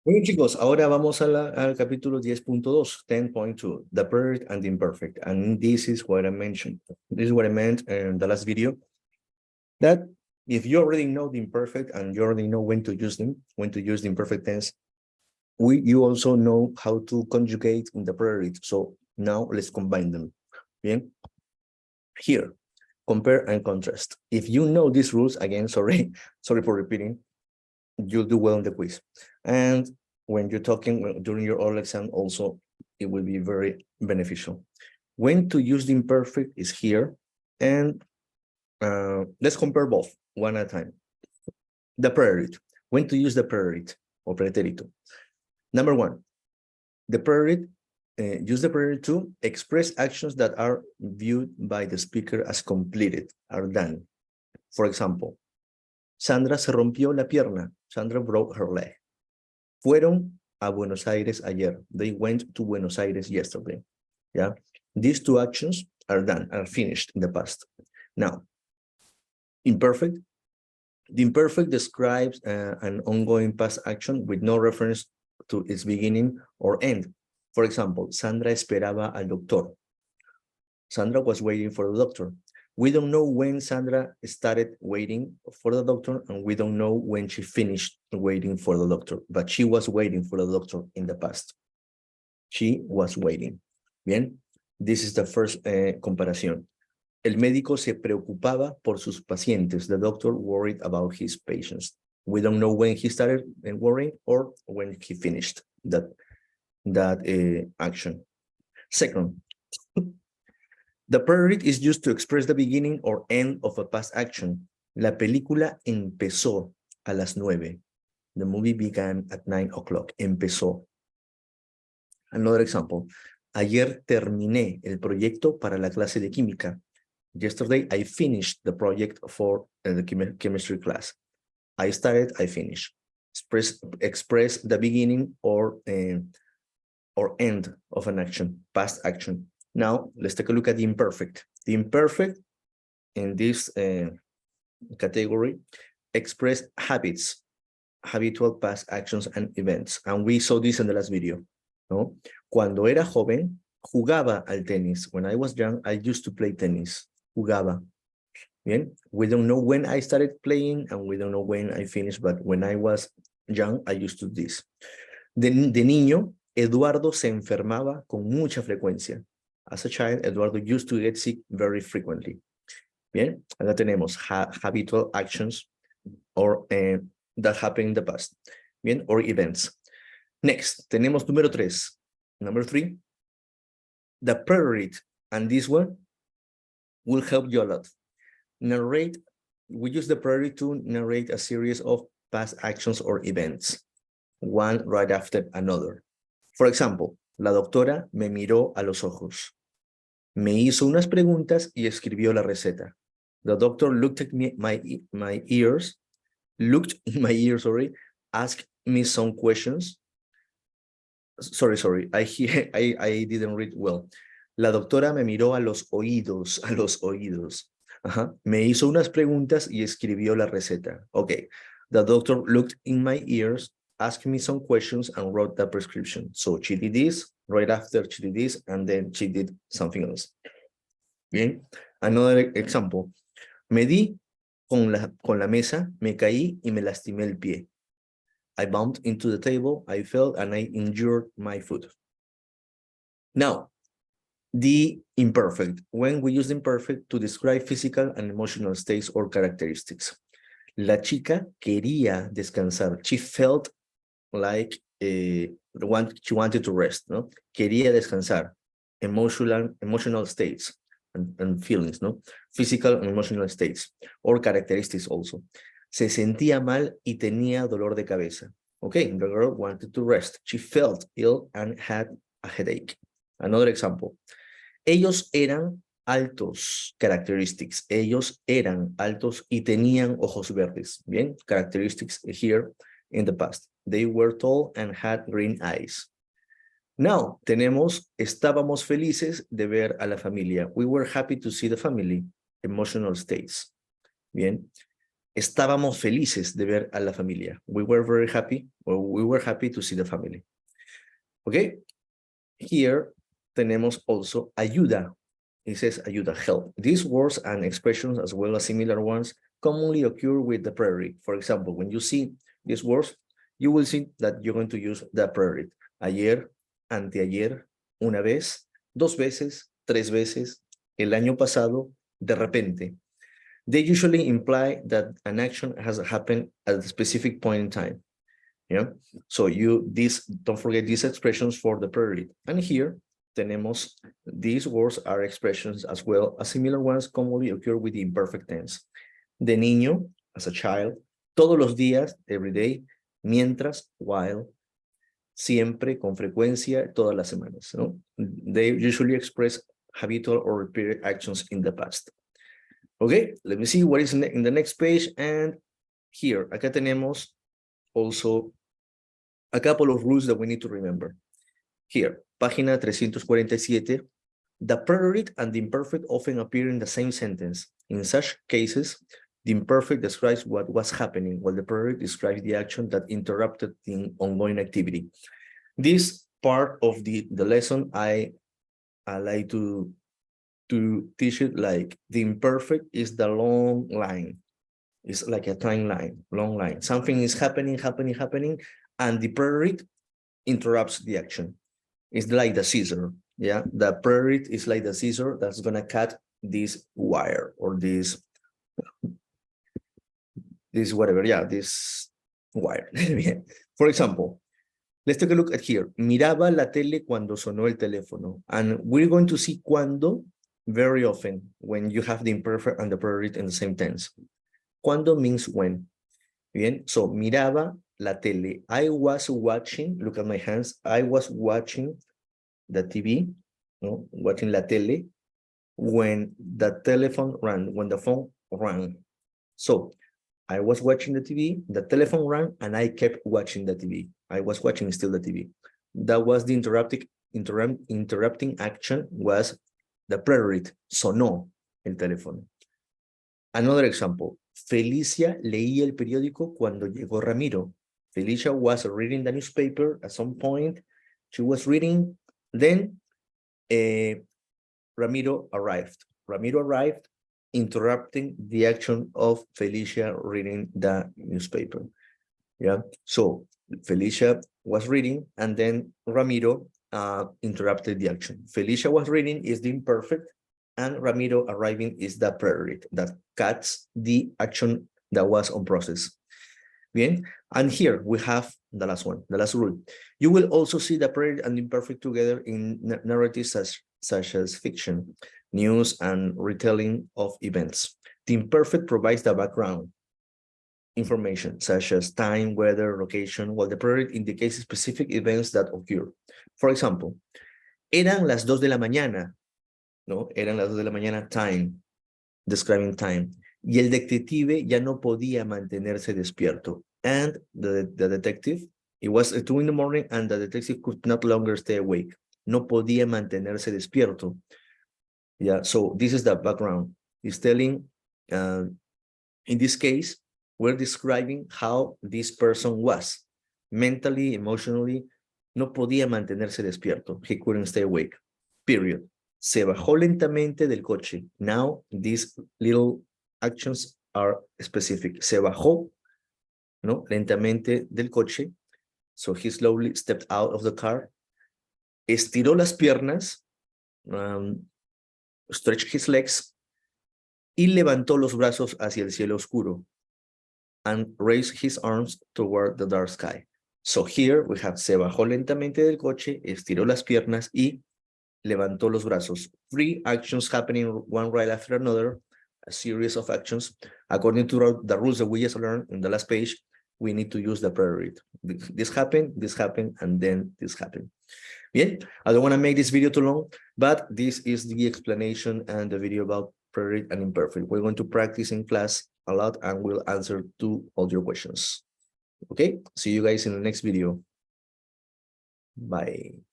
Bueno, chicos, ahora vamos a al capítulo 10.2, 10.2, the perfect and the imperfect. And this is what I mentioned. This is what I meant in the last video, that if you already know the imperfect and you already know when to use them, when to use the imperfect tense, you also know how to conjugate in the preterite. So now let's combine them. Bien? Here, compare and contrast. If you know these rules, again, sorry for repeating, you'll do well in the quiz. And when you're talking during your oral exam also, it will be very beneficial. When to use the imperfect is here. And let's compare both one at a time. The preterite. When to use the preterite or preterito. Number one, the preterite, use the preterite to express actions that are viewed by the speaker as completed, are done. For example, Sandra se rompió la pierna. Sandra broke her leg. Fueron a Buenos Aires ayer. They went to Buenos Aires yesterday. Yeah, these two actions are done, are finished in the past. Now, imperfect. The imperfect describes an ongoing past action with no reference to its beginning or end. For example, Sandra esperaba al doctor. Sandra was waiting for the doctor. We don't know when Sandra started waiting for the doctor, and we don't know when she finished waiting for the doctor, but she was waiting for the doctor in the past. She was waiting. Bien, this is the first comparación. El médico se preocupaba por sus pacientes. The doctor worried about his patients. We don't know when he started worrying or when he finished that action. Second, the preterite is used to express the beginning or end of a past action. La película empezó a las 9. The movie began at 9 o'clock. Empezó. Another example. Ayer terminé el proyecto para la clase de química. Yesterday, I finished the project for the chemistry class. I started, I finished. Express the beginning or end of an action, past action. Now, let's take a look at the imperfect. The imperfect in this category express habits, habitual past actions and events. And we saw this in the last video. ¿No? Cuando era joven, jugaba al tenis. When I was young, I used to play tennis. Jugaba. Bien, we don't know when I started playing and we don't know when I finished, but when I was young, I used to do this. De niño, Eduardo se enfermaba con mucha frecuencia. As a child, Eduardo used to get sick very frequently. Bien, acá tenemos habitual actions or that happened in the past. Bien, or events. Next, tenemos número 3. Number 3, the preterite, and this one will help you a lot. Narrate, we use the preterite to narrate a series of past actions or events, one right after another. For example, la doctora me miró a los ojos. Me hizo unas preguntas y escribió la receta. The doctor looked at my ears, asked me some questions. Sorry, I didn't read well. La doctora me miró a los oídos. Ajá. Me hizo unas preguntas y escribió la receta. Okay, the doctor looked in my ears, asked me some questions, and wrote the prescription. So she did this, right after she did this, and then she did something else. Bien, another example. Me di con la mesa, me caí y me lastimé el pie. I bumped into the table, I fell, and I injured my foot. Now, the imperfect, when we use the imperfect to describe physical and emotional states or characteristics. La chica quería descansar. She felt like she wanted to rest, no? Quería descansar. Emotional states and feelings, no? Physical and emotional states or characteristics also. Se sentía mal y tenía dolor de cabeza. Okay, the girl wanted to rest. She felt ill and had a headache. Another example. Ellos eran altos, characteristics. Ellos eran altos y tenían ojos verdes. Bien, characteristics here in the past. They were tall and had green eyes. Now, tenemos, estábamos felices de ver a la familia. We were happy to see the family. Emotional states. Bien. Estábamos felices de ver a la familia. We were very happy, or we were happy to see the family. Okay? Here tenemos also ayuda. It says ayuda, help. These words and expressions, as well as similar ones, commonly occur with the preterite. For example, when you see these words, you will see that you're going to use the preterite. Ayer, anteayer, una vez, dos veces, tres veces, el año pasado, de repente. They usually imply that an action has happened at a specific point in time. Yeah. So don't forget these expressions for the preterite. And here tenemos these words are expressions as well as similar ones commonly occur with the imperfect tense. De niño, as a child, todos los días, every day, mientras, while, siempre, con frecuencia, todas las semanas. No? They usually express habitual or repeated actions in the past. Okay, let me see what is in the next page. And here, acá tenemos also a couple of rules that we need to remember. Here, página 347, the preterite and the imperfect often appear in the same sentence. In such cases, the imperfect describes what was happening, while the preterite describes the action that interrupted the ongoing activity. This part of the lesson, I like to teach it like the imperfect is the long line. It's like a timeline, long line. Something is happening, and the preterite interrupts the action. It's like the scissor, yeah? The preterite is like the scissor that's gonna cut this wire or this whatever, yeah, this wire. For example, let's take a look at here. Miraba la tele cuando sonó el teléfono. And we're going to see cuando very often when you have the imperfect and the preterite in the same tense. Cuando means when. Bien, so miraba la tele. I was watching, look at my hands, I was watching the TV, no? Watching la tele when the telephone rang, when the phone rang. So I was watching the TV, the telephone rang, and I kept watching the TV. I was watching still the TV. That was the interrupting action was the preterite, sonó el teléfono. Another example, Felicia leía el periódico cuando llegó Ramiro. Felicia was reading the newspaper at some point. She was reading, then Ramiro arrived. Ramiro arrived, interrupting the action of Felicia reading the newspaper. Yeah, so Felicia was reading, and then Ramiro interrupted the action. Felicia was reading is the imperfect, and Ramiro arriving is the preterite that cuts the action that was on process. Bien, and here we have the last one, the last rule. You will also see the preterite and imperfect together in narratives such as fiction, news, and retelling of events. The imperfect provides the background information such as time, weather, location, while the preterite indicates specific events that occur. For example, eran las 2 de la mañana, ¿no? Eran las 2 de la mañana, time, describing time. Y el detective ya no podía mantenerse despierto. And the detective, it was 2 in the morning, and the detective could not longer stay awake. No podía mantenerse despierto. Yeah, so this is the background. It's telling, in this case, we're describing how this person was. Mentally, emotionally, no podía mantenerse despierto. He couldn't stay awake, period. Se bajó lentamente del coche. Now, these little actions are specific. Se bajó, ¿no? Lentamente del coche. So he slowly stepped out of the car. Estiró las piernas, stretched his legs, y levantó los brazos hacia el cielo oscuro, and raised his arms toward the dark sky. So here we have se bajó lentamente del coche, estiró las piernas y levantó los brazos. 3 actions happening one right after another, a series of actions. According to the rules that we just learned in the last page, we need to use the preterite. This happened, and then this happened. Bien, I don't want to make this video too long, but this is the explanation and the video about preterite and imperfect. We're going to practice in class a lot, and we'll answer to all your questions. Okay, see you guys in the next video. Bye.